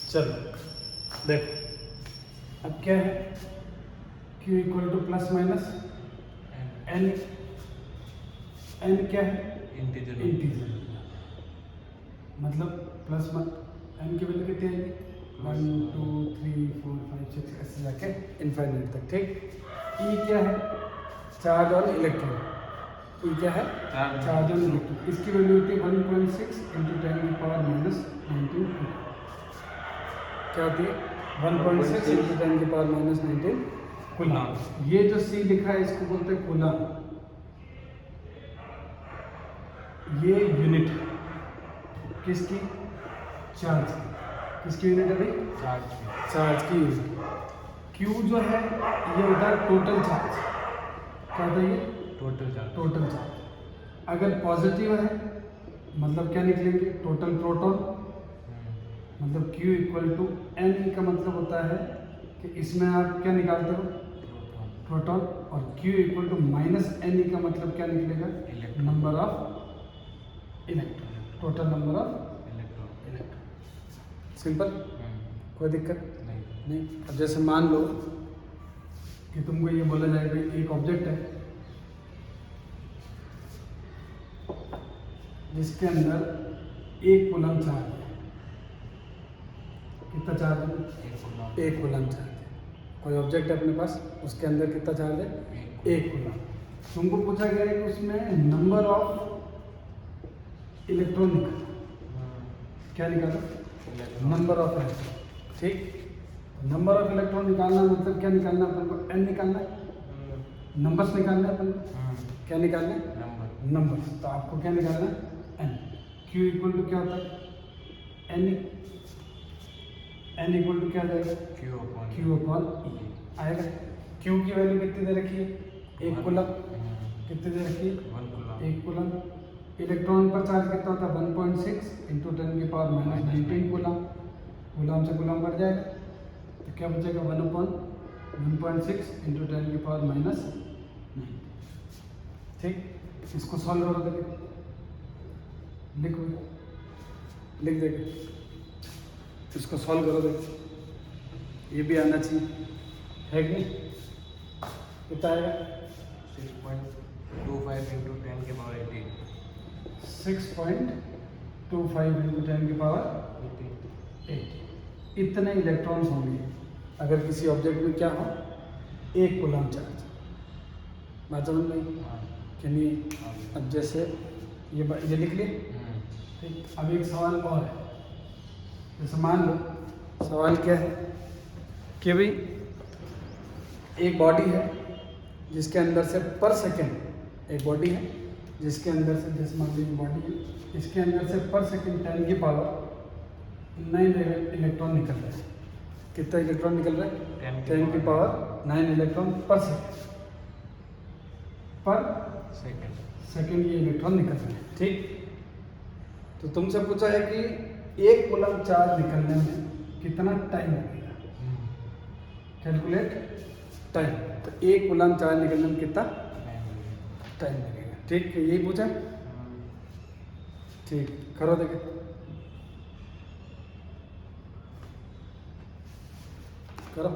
चलो देखो, अब क्या है, Q equal to plus minus n. N क्या है? इंटीजर। इंटीजर, मतलब प्लस एन की वैल्यू कितनी आएगी? 1 2 3 4 5 6 ऐसे जाके इनफाइनाइट तक। ठीक। ई क्या है? चार्ज और इलेक्ट्रॉन। ई क्या है? चार्ज और इलेक्ट्रॉन। इसकी वैल्यू होती है 1.6 इंटू 10 की पावर माइनस 19। क्या होती है? 1.6 इंटू 10 की पावर माइनस 19 कूलम। ये जो सी लिखा है इसको बोलते हैं कूलम। ये यूनिट है किसकी? चार्ज की। किसकी यूनिट है भाई? चार्ज की यूनिट। क्यू जो है ये होता है टोटल चार्ज। क्या होता है ये? Total charge. अगर पॉजिटिव है मतलब क्या निकलेंगे? Total proton. मतलब Q इक्वल टू एन का मतलब होता है कि इसमें आप क्या निकालते हो? प्रोटॉन। और Q equal to minus n का मतलब क्या निकलेगा? Number of electron, total number of electron. Simple, कोई दिक्कत नहीं। अब जैसे मान लो कि तुमको ये बोला जाए कि एक ऑब्जेक्ट है जिसके अंदर एक कूलम चार्ज है। कितना चार्ज है? एक कूलम चार्ज है। कोई ऑब्जेक्ट है अपने पास, उसके अंदर कितना चार्ज है? एक कूलम। तुमको पूछा गया है कि उसमें नंबर ऑफ इलेक्ट्रॉन निकालो। क्या निकालो? Number of electron. ठीक। नंबर ऑफ इलेक्ट्रॉन निकालना मतलब क्या निकालना अपन को? एन निकालना है, नंबर्स निकालना है अपन को। क्या निकालना है? नंबर। तो आपको क्या निकालना है? एन। क्यू इक्वल टू क्या होता है? एन। एन इक्वल टू क्या जाएगा? क्यू अपॉन ई आएगा। क्यू की वैल्यू कितनी दे रखी है? एक कूलम। कितनी दे रखी है? एक कूलम। इलेक्ट्रॉन पर चार्ज कितना होता है? 1.6 इंटू 10 की पावर माइनस 19 कूलम। कूलम से कूलम बढ़ जाएगा तो क्या बचेगा? 1/1.6 इंटू 10 की पावर माइनस 9। ठीक। इसको सॉल्व करो, देखो लिखो, लिख देगा। इसको सॉल्व करो, देखो ये भी आना चाहिए, है कि नहीं? कितना आएगा? 6.25 इंटू 10 के पावर 18। 6.25 इंटू 10 की पावर 8। इतने इलेक्ट्रॉन्स होंगे अगर किसी ऑब्जेक्ट में क्या हो? एक कूलम चार्ज। बात समझ में आई कि नहीं? अब जैसे ये लिख लिए। ठीक। अब एक सवाल और है। जैसे मान लो, सवाल क्या है कि भाई एक बॉडी है जिसके अंदर से पर सेकंड, एक बॉडी है जिसके अंदर से, जैसे मान लो बॉडी है, इसके अंदर से पर सेकंड 10 की पावर 9 इलेक्ट्रॉन निकल रहा है। कितना इलेक्ट्रॉन निकल रहा है? 10 की पावर 9 इलेक्ट्रॉन पर सेकंड ये इलेक्ट्रॉन निकल रहे हैं। ठीक। तो तुमसे पूछा है कि एक कूलम चार्ज निकलने में कितना टाइम लगेगा? Calculate time. तो एक कूलम चार्ज निकलने में कितना टाइम लगेगा? ठीक है, यही पूछा। ठीक, करो देखे। करो।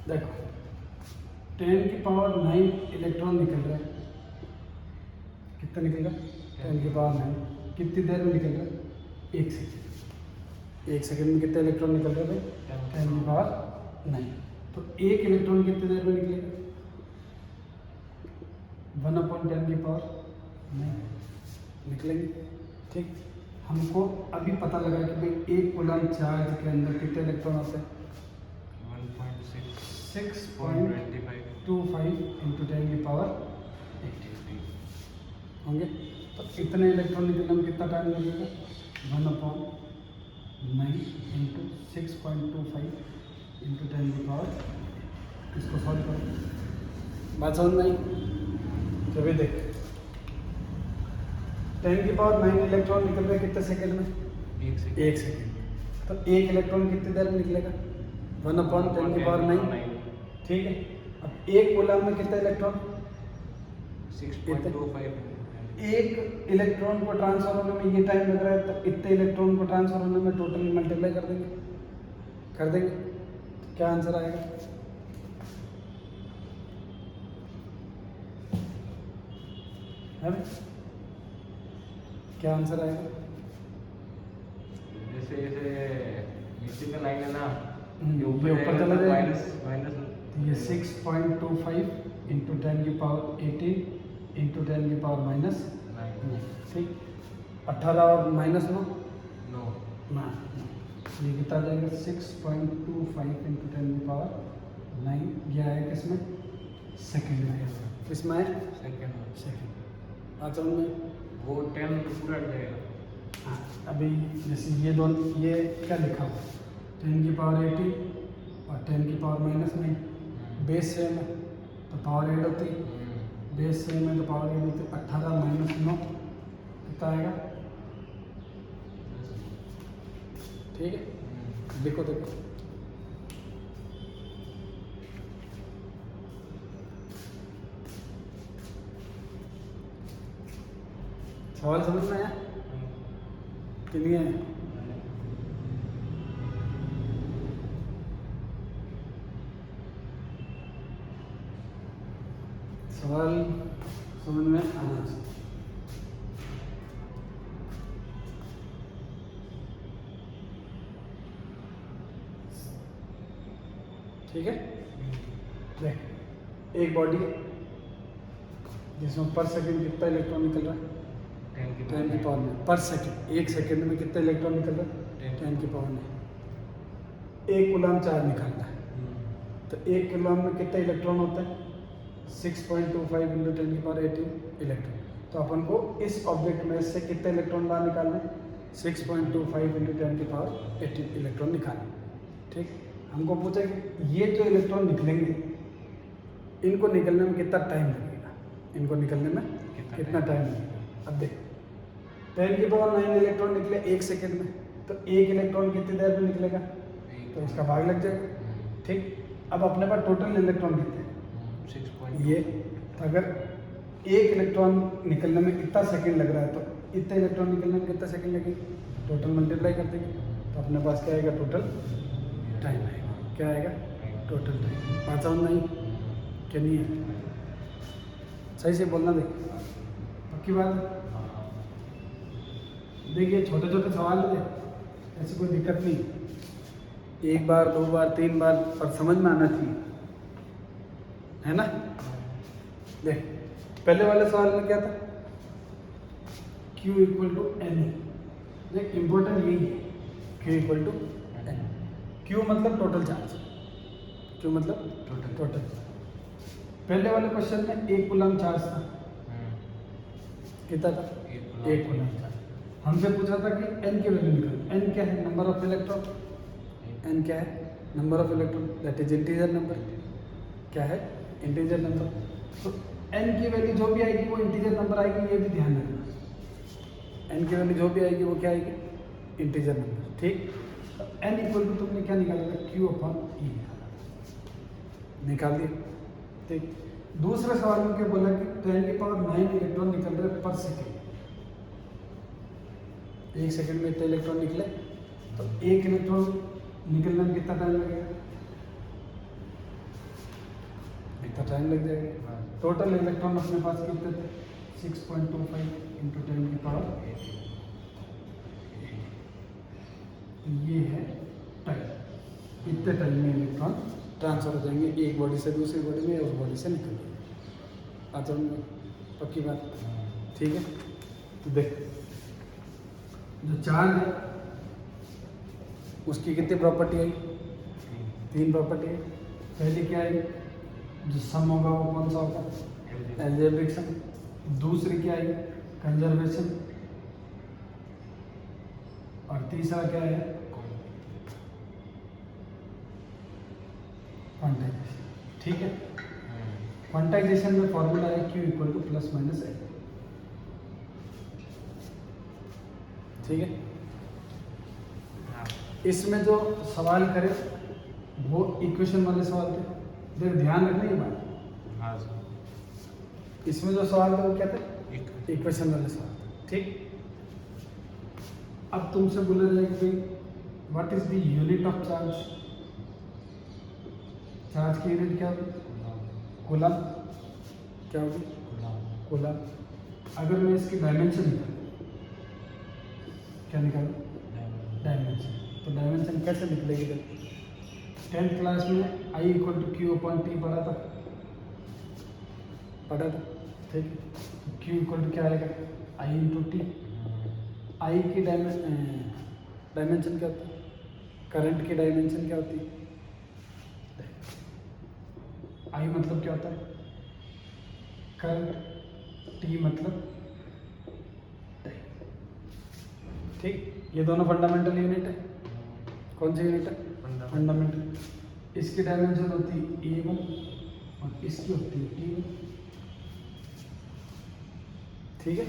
देखो 10 की पावर 9 इलेक्ट्रॉन निकल रहा है। कितना निकल रहा है? 10 की पावर 9। कितनी देर में निकल रहा है? एक सेकेंड। एक सेकेंड में कितने इलेक्ट्रॉन निकल रहे हैं? 10 की पावर 9। तो एक इलेक्ट्रॉन कितनी देर में निकलेगा? 1/10 की पावर 9 निकलेंगे। ठीक। हमको अभी पता लगा कि भाई एक कूलम चार्ज के अंदर कितने इलेक्ट्रॉन होते हैं? 6.25 इंटू 10 की पावर 80 होंगे। तो इतने इलेक्ट्रॉन निकलने में कितना टाइम लगेगा? 1/9 इंटू 6.25 इंटू 10 की पावर। इसको सॉल्व करो। बात समझ में आई? चलिए देख, 10 की पावर 9 इलेक्ट्रॉन निकल रहे कितने सेकेंड में? एक सेकेंड। तो एक इलेक्ट्रॉन कितनी देर में निकलेगा? 1/10⁹ ठीक है। अब एक कूलम में कितने इलेक्ट्रॉन? 6.25 एक इलेक्ट्रॉन को ट्रांसफर होने में ये टाइम लग रहा है, तो इतने इलेक्ट्रॉन को ट्रांसफर होने में टोटल मल्टीप्लाई कर देंगे तो क्या आंसर आएगा? है ना? क्या आंसर आएगा? जैसे नीचे का लाइन है ना, ये ऊपर जाएगा चला तो जाएगा। माइनस ये 6.25 इंटू 10⁻18 इंटू 10⁻−9, ठीक। 18 और -9 नो ना, ये कितना आ जाएगा? 6.25 इंटू 10⁻9, ये आएगा किसमें? सेकेंड में आएगा। किसमें आए? सेकेंड। बात समझ में? वो 10 पूरा हट जाएगा। हाँ, अभी जैसे ये दोनों, ये क्या लिखा हुआ है? 10⁻18 और 10⁻−9, बेस सेम है तो पावर ऐड होती है, बेस सेम है तो पावर ऐड होती है। 18 - 9 कितना आएगा? ठीक है, देखो देखो सवाल समझ में आया कि नहीं आया? सवाल समझ में आना चाहिए। ठीक है, देख एक बॉडी जिसमें पर सेकंड कितना इलेक्ट्रॉन निकल रहा है? 10 की पावर में। पर सेकंड, एक सेकंड में कितना इलेक्ट्रॉन निकल रहा है? 10 की पावर में। एक कूलम चार्ज निकालना है तो एक कूलम में कितने इलेक्ट्रॉन होते हैं? 6.25 इंटू 10⁻18 इलेक्ट्रॉन। तो अपन को इस ऑब्जेक्ट में से कितने इलेक्ट्रॉन बाहर निकालना है? 6.25 इंटू 10⁻18 इलेक्ट्रॉन निकालना। ठीक, हमको पूछा कि ये जो इलेक्ट्रॉन निकलेंगे, इनको निकलने में कितना टाइम लगेगा? इनको निकलने में कितना टाइम लगेगा? अब देखो 10⁻9 इलेक्ट्रॉन निकले एक सेकेंड में, तो एक इलेक्ट्रॉन कितनी देर में निकलेगा? तो इसका भाग लग जाएगा। ठीक, अब अपने पास टोटल इलेक्ट्रॉन कितने हैं? 6. ये, तो अगर एक इलेक्ट्रॉन निकलने में इतना सेकंड लग रहा है तो इतने इलेक्ट्रॉन निकलने में कितना सेकंड लगेगा? टोटल मल्टीप्लाई कर देंगे तो अपने पास क्या आएगा? टोटल टाइम आएगा। क्या आएगा? Total time. बात समझ नहीं क्या? नहीं है? सही से बोलना। देख पक्की बात है। देखिए छोटे छोटे सवाल है, ऐसी कोई दिक्कत नहीं। एक बार, दो बार, तीन बार पर समझ में आना चाहिए, है ना? देख पहले वाले सवाल में क्या था? Q = N। देख इम्पोर्टेंट यही है, Q = N। Q मतलब टोटल चार्ज, Q मतलब टोटल। पहले वाले क्वेश्चन में एक कूलम चार्ज था, कितना था? एक कूलम चार्ज। हमसे पूछा था कि N की वैल्यू निकाल। N क्या है? Number of electron. N क्या है? Number of electron, that is integer number. क्या है? Integer number. तो N की वैल्यू जो भी आएगी वो इंटीजर नंबर आएगी, ये भी ध्यान रखना। N की वैल्यू जो भी आएगी वो क्या आएगी? Integer number. ठीक, तो N = तुमने क्या निकाला था? Q/E निकाल दिया। ठीक, दूसरे सवाल में क्या बोला कि 10⁻9 इलेक्ट्रॉन निकल रहे पर सेकेंड। एक सेकंड में इतने इलेक्ट्रॉन निकले, तो एक इलेक्ट्रॉन निकलने में कितना टाइम लगेगा? इतना टाइम लग जाएगा। टोटल इलेक्ट्रॉन अपने पास कितने थे? 6.25 इंटू 10⁻8। ये है टाइम। इतने टाइम में इलेक्ट्रॉन ट्रांसफर हो जाएंगे एक बॉडी से दूसरी बॉडी में, उस बॉडी से निकल जाएंगे। आता हूँ पक्की बात? ठीक है, तो देख जो चार्ज है उसकी कितनी प्रॉपर्टी आई? 3 प्रॉपर्टी है। पहली क्या आई? जो सम होगा वो कौन सा होगा? Algebraic sum. दूसरी क्या आई? कंजर्वेशन। और तीसरा क्या है? क्वांटाइजेशन। ठीक है, क्वांटाइजेशन में फॉर्मूला है Q = ±L। ठीक है, इसमें जो सवाल करे वो इक्वेशन वाले सवाल थे। देख ध्यान रखना ये बात, हाँ सर। इसमें जो सवाल थे वो क्या थे? एक इक्वेशन वाले सवाल थे, ठीक। अब तुमसे बोला जाएगा कि what is the unit of charge? Charge की यूनिट क्या होगी? कूलम। क्या होगी? कूलम। अगर मैं इसकी डायमेंशन निकालूं, क्या निकालूं? डायमेंशन। तो डायमेंशन कैसे निकलेगी? 10th क्लास में I equal to q upon t पढ़ा था, ठीक है। तो Q इक्वल टू क्या आएगा? I into T. I की डायमेंशन क्या होती है? करंट की डायमेंशन क्या होती है? I मतलब क्या होता है? करंट। T मतलब टाइम, ठीक। ये दोनों फंडामेंटल यूनिट है। कौन सी यूनिट है? फंडामेंटल। इसकी डायमेंशन होती है A1 और इसकी होती है T1, ठीक है।